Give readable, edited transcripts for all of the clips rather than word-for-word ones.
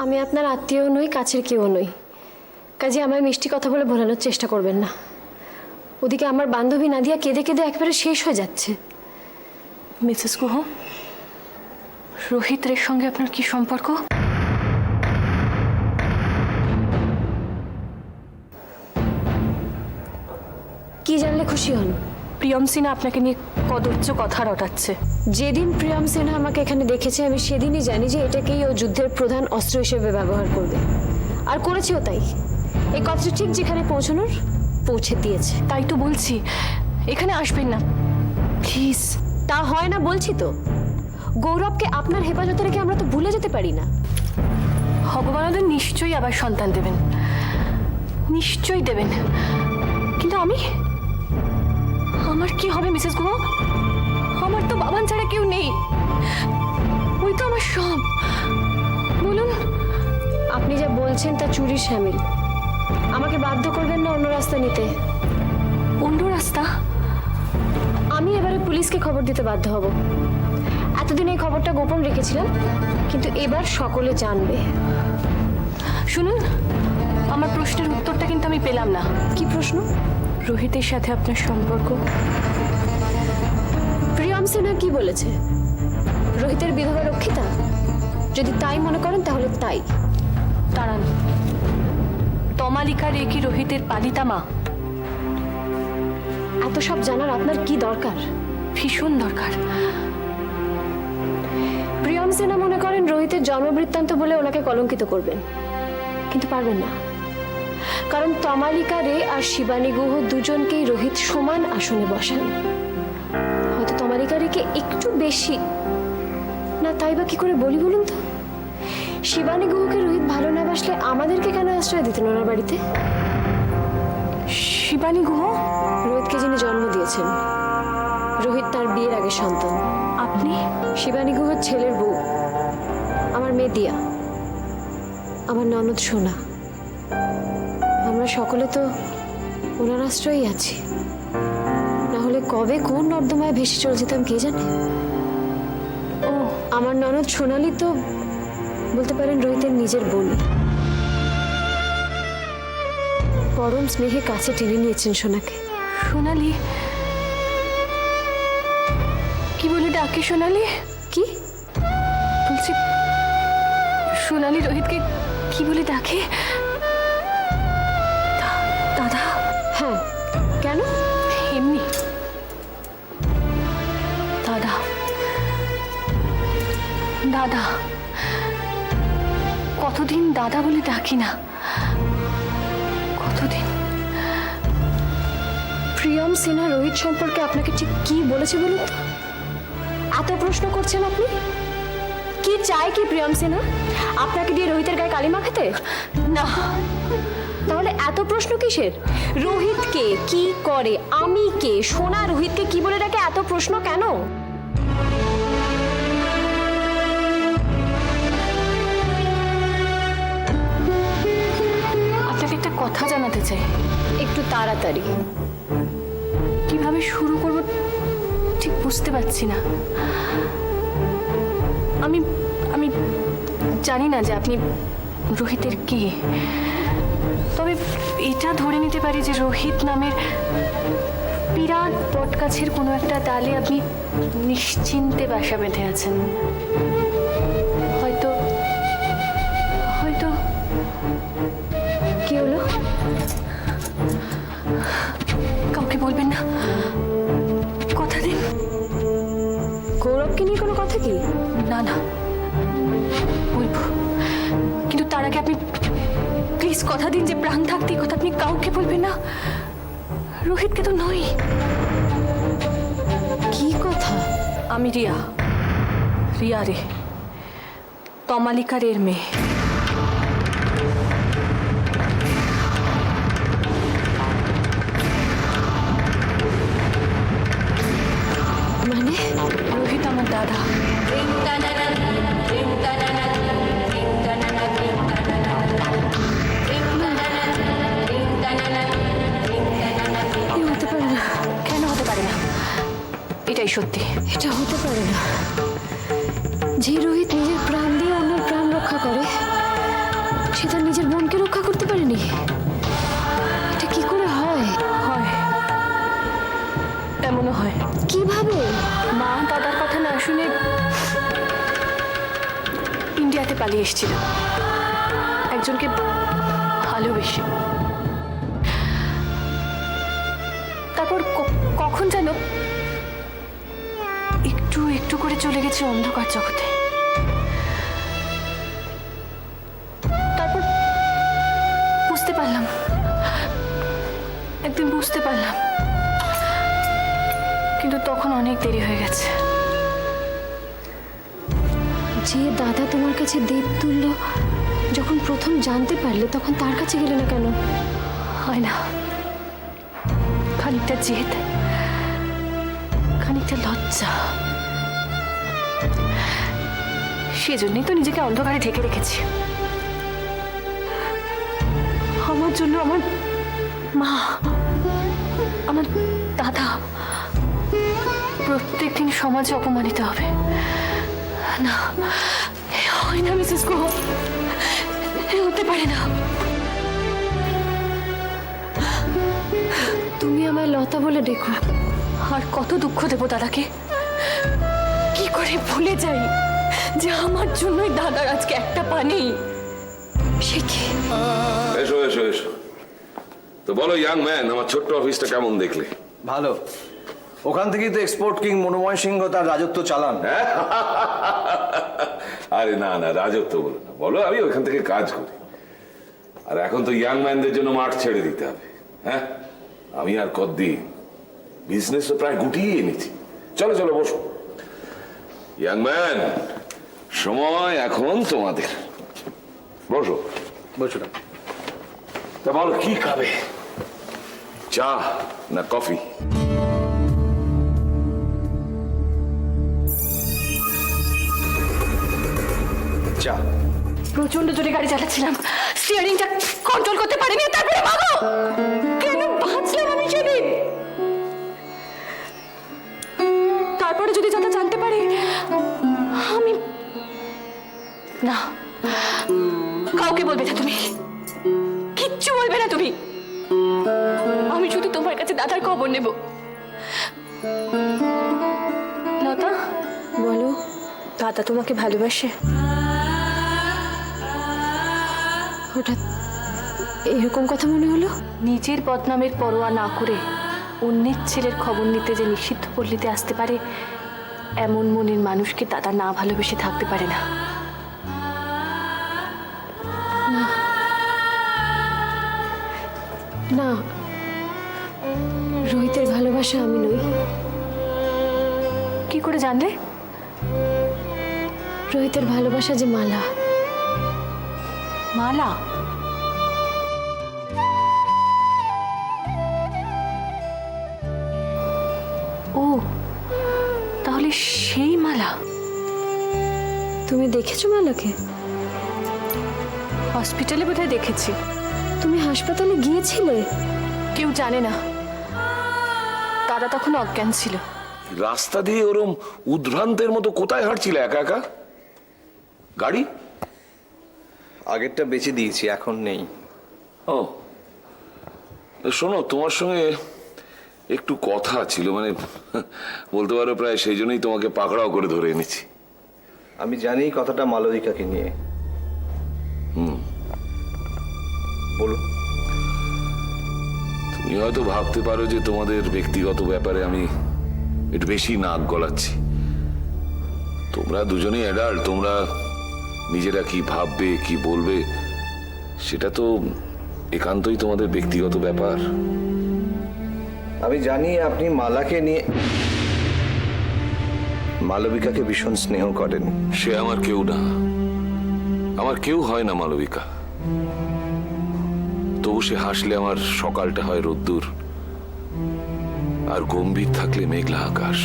আমি আপনার আত্মীয় নই, কাছের কেউ নই, কাজে আমায় মিষ্টি কথা বলে ভোলানোর চেষ্টা করবেন না। ওদিকে আমার বান্ধবী নাদিয়া কেঁদে কেঁদে একেবারে শেষ হয়ে যাচ্ছে। মিসেস গুহ, রোহিতের সঙ্গে আপনার কি সম্পর্ক? কি জানলে খুশি হন? প্রিয়ম সিনহা আপনাকে নিয়ে কদর্য কথা রটাচ্ছে। যেদিন প্রিয়ম সিনহা আমাকে এখানে দেখেছে আমি সেদিনই জানি যে এটাকেই ও যুদ্ধের প্রধান অস্ত্র হিসেবে ব্যবহার করবে, আর করেছেও তাই। এই কথাটা ঠিক যেখানে পৌঁছানোর পৌঁছে দিয়েছে। তাই তো বলছি, এখানে আসবেন না প্লিজ। তা হয় না বলছি তো। গৌরবকে আপনার হেফাজতে রেখে আমরা তো ভুলে যেতে পারি না। ভগবান ওদের নিশ্চয়ই আবার সন্তান দেবেন, নিশ্চয়ই দেবেন, কিন্তু আমার কি হবে মিসেস গুহ? আমার তো বাবান ছাড়া কেউ নেই, ওই তো আমার সব। বলুন। আপনি যা বলছেন তা চুরির শামিল। আমাকে বাধ্য করবেন না অন্য রাস্তা নিতে। অন্য রাস্তা? আমি এবারে পুলিশকে খবর দিতে বাধ্য হব। এতদিন এই খবরটা গোপন রেখেছিলাম, কিন্তু এবার সকলে জানবে। শুনুন, আমার প্রশ্নের উত্তরটা কিন্তু আমি পেলাম না। কি প্রশ্ন? রোহিতের সাথে আপনার সম্পর্ক? প্রিয়ম সিনহা কি বলেছে? রোহিতের বিধবা রক্ষিতা? যদি তাই মনে করেন তাহলে তাই। দাঁড়ান, তমালিকা রে কি রোহিতের পালিতা মা? এত সব জানার আপনার কি দরকার? ভীষণ দরকার। প্রিয়ম সিনহা মনে করেন রোহিতের জন্মবৃত্তান্ত বলে ওনাকে কলঙ্কিত করবেন, কিন্তু পারবেন না। কারণ তমালিকা রে আর শিবানী গুহ দুজনকেই রোহিত সমান আসনে বসান। হয়তো তমালিকা রেকে একটু বেশি না, তাই বা কি করে বলি বলুন তো? শিবানী গুহকে রোহিত ভালো না বাসলে আমাদেরকে কেন আশ্রয় দিতেন ওনার বাড়িতে? শিবানী গুহ? রোহিতকে যিনি জন্ম দিয়েছেন, রোহিত তার বিয়ের আগে সন্তান। আপনি? শিবানী গুহর ছেলের বউ, আমার মেয়ে দিয়া, আমার ননদ সোনা। আমরা সকলে তো ওনার আশ্রয়ই আছি, না হলে কবে কোন নর্দমায় ভেসে চলে যেতাম কে জানে। ও আমার ননদ সোনালি তো বলতে পারেন রোহিতের নিজের বোন। পরম স্নেহে কাছে টেনে নিয়েছেন সোনাকে। সোনালি? কি বলে ডাকে সোনালি? কি বলছি, সোনালি রোহিতকে কি বলে ডাকে? দাদা? হ্যাঁ, কেন? এমনি দাদা। দাদা, কতদিন দাদা বলে ডাকি না, কতদিন। প্রিয়ম সিনহা রোহিত সম্পর্কে আপনাকে ঠিক কি বলেছে বলুন তো? এত প্রশ্ন করছেন আপনি? কি চায় কি প্রিয়ম সিনহা? আপনাকে দিয়ে রোহিতের গায়ে কালি মাখাতে? না। তাহলে এত প্রশ্ন কিসের? রোহিত কে, কি করে, আমি কে, সোনা রোহিতকে কি বলে ডাকে, এত প্রশ্ন কেন? আপনাকে একটা কথা জানাতে চাই। একটু তাড়াতাড়ি। কিভাবে শুরু করব ঠিক বুঝতে পারছি না। আমি আমি জানি না যে আপনি রোহিতের কে, তবে এটা ধরে নিতে পারি যে রোহিত নামের বিরাট বটগাছের কোনো একটা ডালে আপনি নিশ্চিন্তে বাসা বেঁধে আছেন। হয়তো হয়তো কি হলো? কাউকে বলবেন না, কথা দিন। গৌরবকে নিয়ে কোনো কথা কি? না না, বলবো, কিন্তু তার আগে আপনি প্লিজ কথা দিন যে প্রাণ থাকতে কথা আপনি কাউকে বলবেন না। রোহিতকে তো নয়। কি কথা? আমি রিয়া, রিয়া রে, তমালিকা রের মেয়ে। মানে রোহিত আমার দাদা। হতে পারে না। কেন হতে পারে না? এটাই সত্যি। এটা হতে পারে না। যে রোহিত নিজের প্রাণ দিয়ে অন্যের প্রাণ রক্ষা করে, এটা কি করে হয়? হয়, এমনও হয়। কিভাবে? মা দাদার কথা না শুনে ইন্ডিয়াতে পালিয়ে এসেছিল একজনকে ভালোবেসে। তারপর কখন যেন একটু একটু করে চলে গেছে অন্ধকার জগতে। তারপর বুঝতে পারলাম, একদিন বুঝতে পারলাম, কিন্তু তখন অনেক দেরি হয়ে গেছে। যে দাদা তোমার কাছে দেব তুল্য, যখন প্রথম জানতে পারলে তখন তার কাছে গেলে না কেন? হয় না, খানিকটা জেদ, খানিকটা লজ্জা, সেজন্যই তো নিজেকে অন্ধকারে ঢেকে রেখেছি। আমার জন্য আমার মা, আমার দাদা প্রত্যেকদিন সমাজে অপমানিত হবে না। হয় না মিসেস গুহ, হতে পারে না। তুমি আমায় লতা বলে ডেকো। আর কত দুঃখ দেব দাদাকে? কি করে ভুলে যাই যে আমার জন্যই দাদার আজকে একটা পা নেই? সে কি? এসো এসো এসো। তো বলো ইয়াং ম্যান, আমার ছোট্ট অফিসটা কেমন দেখলে? ভালো। ওখান থেকেই তো এক্সপোর্ট কিং মনোময় সিংহ তার রাজত্ব চালান। আরে না না, রাজত্ব বলো না, বলো আমি ওখান থেকে কাজ করি। আর এখন তো ইয়াং ম্যানদের জন্য মাঠ ছেড়ে দিতে হবে। হ্যাঁ, আমি আর কতদিন, বিজনেস তো প্রায় গুটিয়ে এনেছি। চলো চলো বসো। ইয়াং ম্যান, সময় এখন তোমাদের, বসো। বসো না। তা বলো কি খাবে, চা না কফি? চা। প্রচন্ড জোরে গাড়ি চালাচ্ছিলাম, স্টিয়ারিংটা কন্ট্রোল করতে পারিনি। তারপরে মাগো, কেন বাঁচলাম আমি সেদিন? তারপরে যদি দাদা জানতে পারে আমি, না, কাউকে বলবে না তুমি, কিচ্ছু বলবে না তুমি। আমি শুধু তোমার কাছে দাদার খবর নেব। লতা, বলো। দাদা তোমাকে ভালোবাসে? হঠাৎ এরকম কথা মনে হলো? নিজের বদনামের পরোয়া না করে অন্যের ছেলের খবর নিতে যে নিষিদ্ধ পল্লীতে আসতে পারে, এমন মনের মানুষকে দাদা না ভালোবেসে থাকতে পারে না। না, রোহিতের ভালোবাসা আমি নই। কি করে জানলে? রোহিতের ভালোবাসা যে মালা। মালা? ও, তাহলে সেই মালা। তুমি দেখেছো মালাকে? হসপিটালে বোধহয় দেখেছি। তুমি হাসপাতালে গিয়েছিলে? কেউ জানে না, দাদা তখন অজ্ঞান ছিল। রাস্তা দিয়ে ওরম উদ্ভ্রান্তের মতো কোথায় হাঁটছিলে একা একা? গাড়ি? আগেরটা বেচে দিয়েছি, এখন নেই। ও শোনো, তোমার সঙ্গে একটু কথা ছিল, মানে বলতে পারো প্রায় সেই জন্যই তোমাকে পাকড়াও করে ধরে এনেছি। আমি জানি কথাটা মালবিকাকে নিয়ে। বলো। তুমি হয়তো ভাবতে পারো যে তোমাদের ব্যক্তিগত ব্যাপারে আমি একটু বেশি নাক গলাচ্ছি। তোমরা দুজনেই অ্যাডাল্ট, তোমরা নিজেরা কি ভাববে কি বলবে সেটা তো একান্তই তোমাদের ব্যক্তিগত ব্যাপার। আমি জানি আপনি মালাকে নিয়ে, মালবিকাকে ভীষণ স্নেহ করেন। সে আমার কেউ না, আমার কেউ হয় না মালবিকা। তবু সে হাসলে আমার সকালটা হয় রোদ্দুর, আর গম্ভীর থাকলে মেঘলা আকাশ।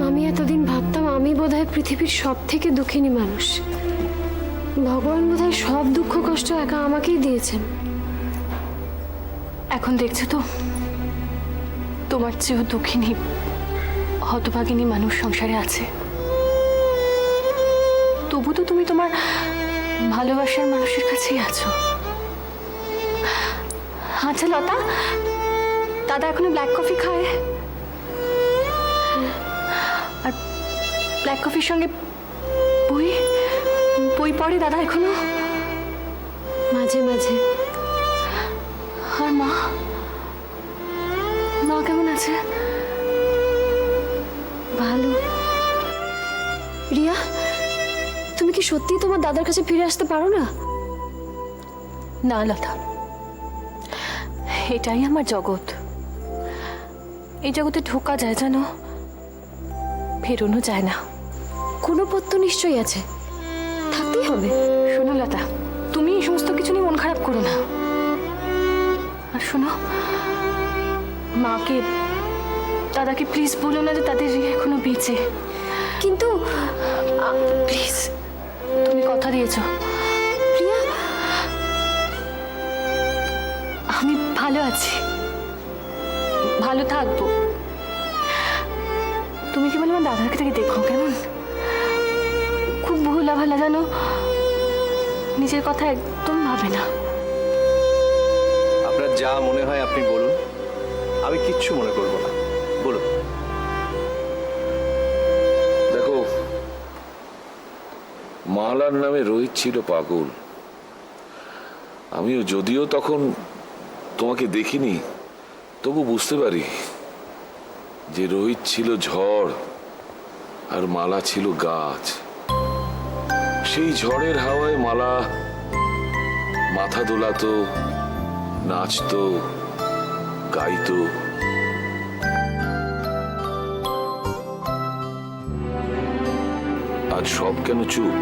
আমি এতদিন ভাবতাম আমি বোধহয় পৃথিবীর সব থেকে দুঃখিনী মানুষ। ভগবান বোধহয় সব দুঃখ কষ্ট একা আমাকেই দিয়েছেন। এখন দেখছো তো, তোমার চেয়েও দুঃখিনী হতভাগিনী মানুষ সংসারে আছে। তবু তো তুমি তোমার ভালোবাসার মানুষের কাছেই আছো। আচ্ছা লতা, দাদা এখনো ব্ল্যাক কফি খায়? আর ব্ল্যাক কফির সঙ্গে বই বই পড়ে দাদা এখনো? মাঝে মাঝে। আর মা, মা কেমন আছে? ভালো। রিয়া, তুমি কি সত্যি তোমার দাদার কাছে ফিরে আসতে পারো না? না লতা, এটাই আমার জগৎ। এই জগতে ঢোকা যায় জানো, ফেরোনো যায় না। কোনো পথ তো নিশ্চয়ই আছে, থাকতেই হবে। শোনো লতা, তুমি এই সমস্ত কিছু নিয়ে মন খারাপ করো না। আর শোনো, মাকে, দাদাকে প্লিজ বলো না যে তাদের রিয়া এখনো বেঁচে। কিন্তু প্লিজ, তুমি কথা দিয়েছো। রিয়া, আমি ভালো আছি, ভালো থাকবো। তুমি কি বলে আমার দাদাকে থেকে দেখো কেমন? খুব ভোলা ভালা জানো, নিজের কথা একদম ভাবে না। আপনার যা মনে হয় আপনি বলুন, আমি কিচ্ছু মনে করব না, বলুন। দেখো, মালার নামে রোহিত ছিল পাগল। আমিও যদিও তখন তোমাকে দেখিনি, তবু বুঝতে পারি যে রোহিত ছিল ঝড় আর মালা ছিল গাছ। সেই ঝড়ের হাওয়ায় মালা মাথা দোলাতো, নাচতো, গাইতো। আজ সব কেন চুপ?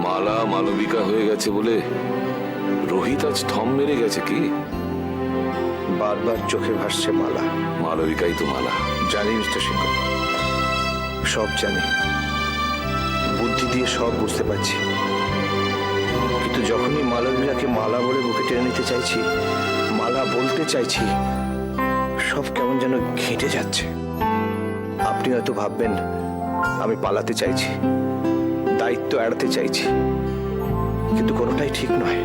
মালা মালবিকা হয়ে গেছে বলে রোহিত আজ থম মেরে গেছে কি? বারবার চোখে ভাসছে মালা। মালবিকাই তো মালা। জানি মিস্টার সিংহ, সব জানি, বুদ্ধি দিয়ে সব বুঝতে পারছি। কিন্তু যখনই মালবিকাকে মালা বলে বুকে টেনে নিতে চাইছি, মালা বলতে চাইছি, সব কেমন যেন ঘেঁটে যাচ্ছে। আপনি হয়তো ভাববেন আমি পালাতে চাইছি, দায়িত্ব এড়াতে চাইছি, কিন্তু কোনোটাই ঠিক নয়।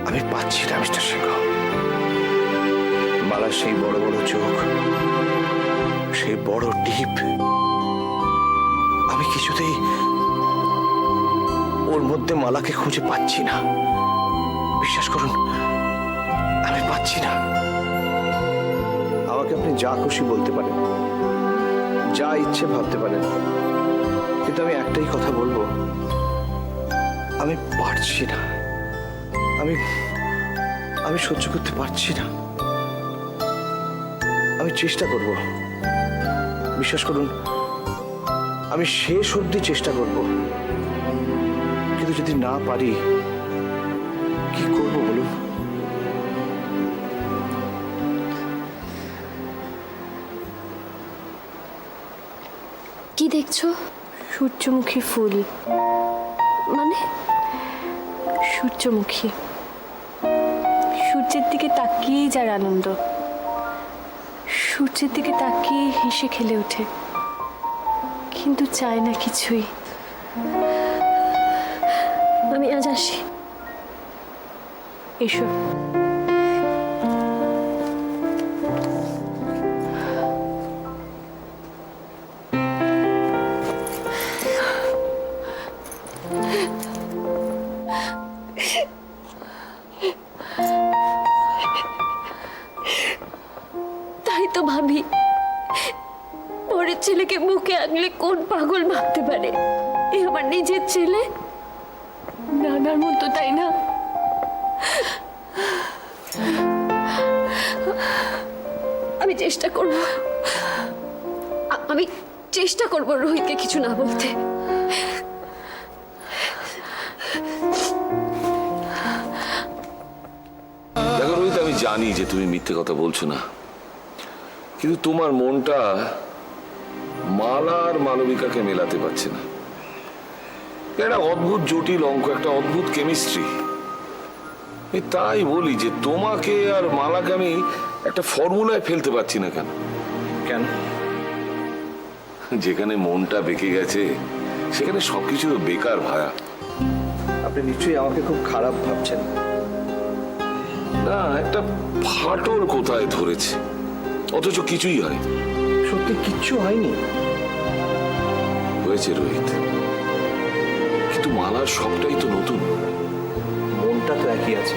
আমি পাচ্ছি না মিস্টার সিংহ। মালার সেই বড় বড় চোখ, সেই বড় ডিপ, আমি কিছুতেই ওর মধ্যে মালাকে খুঁজে পাচ্ছি না। বিশ্বাস করুন, আমি পাচ্ছি না। আমাকে আপনি যা খুশি বলতে পারেন, যা ইচ্ছে ভাবতে পারেন, কিন্তু আমি একটাই কথা বলবো, আমি পারছি না। আমি সহ্য করতে পারছি না। আমি চেষ্টা করব, বিশ্বাস করুন, আমি শেষ অবধি চেষ্টা করব, কিন্তু যদি না পারি কি করব বলুন? কি দেখছো? সূর্যমুখী ফুল। মানে? সূর্যমুখী, সূর্যের দিকে তাকিয়েই যার আনন্দ, সূর্যের দিকে তাকিয়ে হেসে খেলে ওঠে, কিন্তু চায় না কিছুই। আমি আজ আসি। এসো। তাই তো ভাবি, পরের ছেলেকে মুখে আগলে কোন পাগল ভাবতে পারে এ আমার নিজের ছেলে? নানার মতো, তাই না? আমি চেষ্টা করব, আমি চেষ্টা করব রোহিতকে কিছু না বলতে। দেখো রোহিত, আমি জানি যে তুমি মিথ্যে কথা বলছো না, কিন্তু তোমার মনটা মালা আর মালবিকাকে মেলাতে পারছে না। একটা অদ্ভুত জটিল অঙ্ক, একটা অদ্ভুত কেমিস্ট্রি। তাই বলি যে তোমাকে আর মালাকে আমি একটা ফর্মুলায় ফেলতে পারছি না। কেন? কেন? যেখানে মনটা বেঁকে গেছে সেখানে সবকিছু তো বেকার ভায়া। আপনি নিশ্চয়ই আমাকে খুব খারাপ ভাবছেন। না, একটা ফাটল কোথায় ধরেছে, অথচ কিছুই হয় সত্যি কিচ্ছু হয়নি। হয়েছে রোহিত, কিন্তু মালার সবটাই তো নতুন। মনটা তো একই আছে।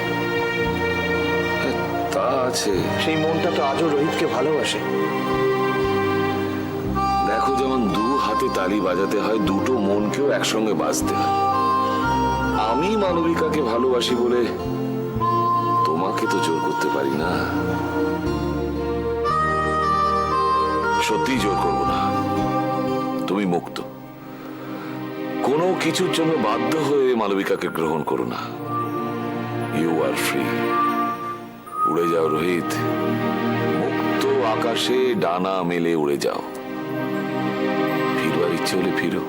হ্যাঁ, তা আছে। সেই মনটা তো আজও রোহিতকে ভালোবাসে। দেখো, যেমন দু হাতে তালি বাজাতে হয়, দুটো মনকেও একসঙ্গে বাজতে হয়। আমি মালবিকাকে ভালোবাসি বলে তোমাকে তো জোর করতে পারি না। সত্যিই জোর করবো না, তুমি মুক্ত। কোনো কিছুর জন্য বাধ্য হয়ে মালবিকাকে গ্রহণ করো না। You are free. উড়ে যাও রোহিত, মুক্ত আকাশে ডানা মেলে উড়ে যাও। ফিরবার ইচ্ছে হলে ফিরো।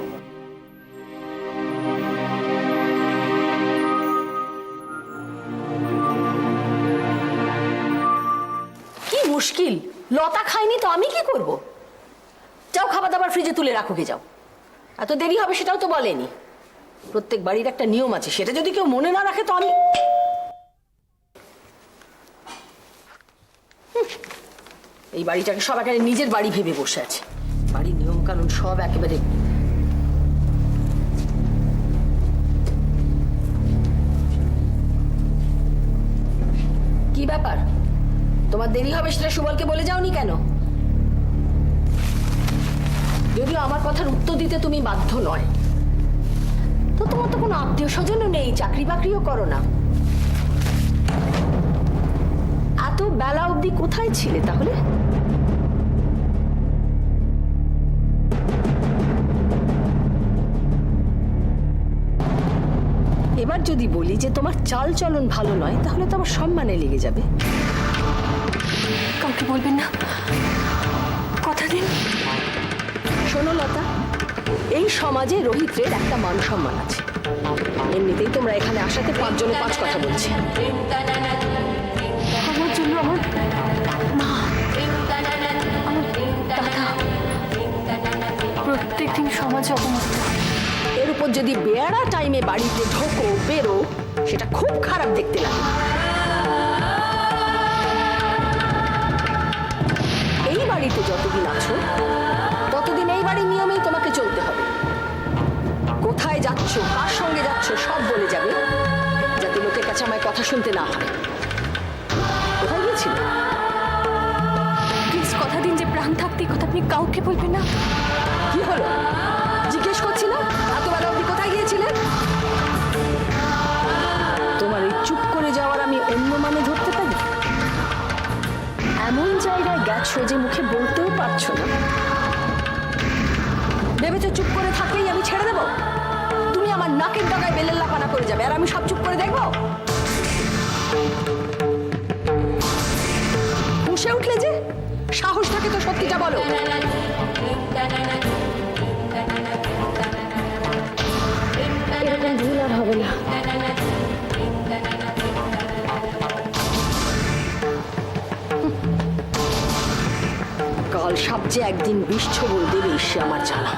কি মুশকিল, লতা খায়নি তো আমি কি করব? যাও খাবার দাবার ফ্রিজে তুলে রাখো, গে যাও। এত দেরি হবে সেটাও তো বলেনি। প্রত্যেক বাড়ির একটা নিয়ম আছে, সেটা যদি কেউ মনে না রাখে তো আমি এই বাড়িটাকে সব একেবারে নিজের বাড়ি ভেবে বসে আছে। বাড়ির নিয়ম কানুন সব একেবারে। কি ব্যাপার, তোমার দেরি হবে সেটা সুবলকে বলে যাওনি কেন? যদিও আমার কথার উত্তর দিতে তুমি বাধ্য নয়, তো তোমার তো কোনো আত্মীয় স্বজনও নেই, চাকরি বাকরিও করো না। এত বেলা অবধি কোথায় ছিলে তাহলে? এবার যদি বলি যে তোমার চাল চলন ভালো নয়, তাহলে তো আমার সম্মানে লেগে যাবে। কাউকে বলবেন না, কথা দিন। শোনো লতা, এই সমাজে রোহিতের একটা মান সম্মান আছে। এমনিতেই তোমরা এখানে আসাতে 5 জনে 5 কথা বলছে। আমার জন্য আমার মা, আমার দাদা প্রত্যেকদিন সমাজে অপমান। এর উপর যদি বেয়ারা টাইমে বাড়িতে ঢোকো বেরো, সেটা খুব খারাপ দেখতে লাগে। এই বাড়িতে যতদিন আছো ততদিন এই বাড়ির নিয়মেই তোমাকে চলতে হবে। কোথায় যাচ্ছ, কার সঙ্গে যাচ্ছ সব বলে যাবে, যাতে লোকের কাছে আমায় কথা শুনতে না হয়। কোথায় গিয়েছিলে? প্লিজ কথা দিন যে প্রাণ থাকতে এই কথা আপনি কাউকে বলবেন না। কি হলো, জিজ্ঞেস করছি না? এত বেলা অবধি কোথায় গিয়েছিলে? তোমার এই চুপ করে যাওয়ার আমি অন্য মানে ধরতে পারি? এমন জায়গায় গেছো যে মুখে বলতেও পারছো না। ভেবেছো চুপ করে থাকলেই আমি ছেড়ে দেবো? তুমি আমার নাকের ডগায় বেলের লাপানা করে যাবে আর আমি সব চুপ করে দেখবো? হুঁশে উঠলে যে, সাহস থাকে তো সত্যিটা বলো। এরকম ভুল আর হবে না। কাল সাপ যে একদিন বিষ ছবল দেবে সে আমার জানা।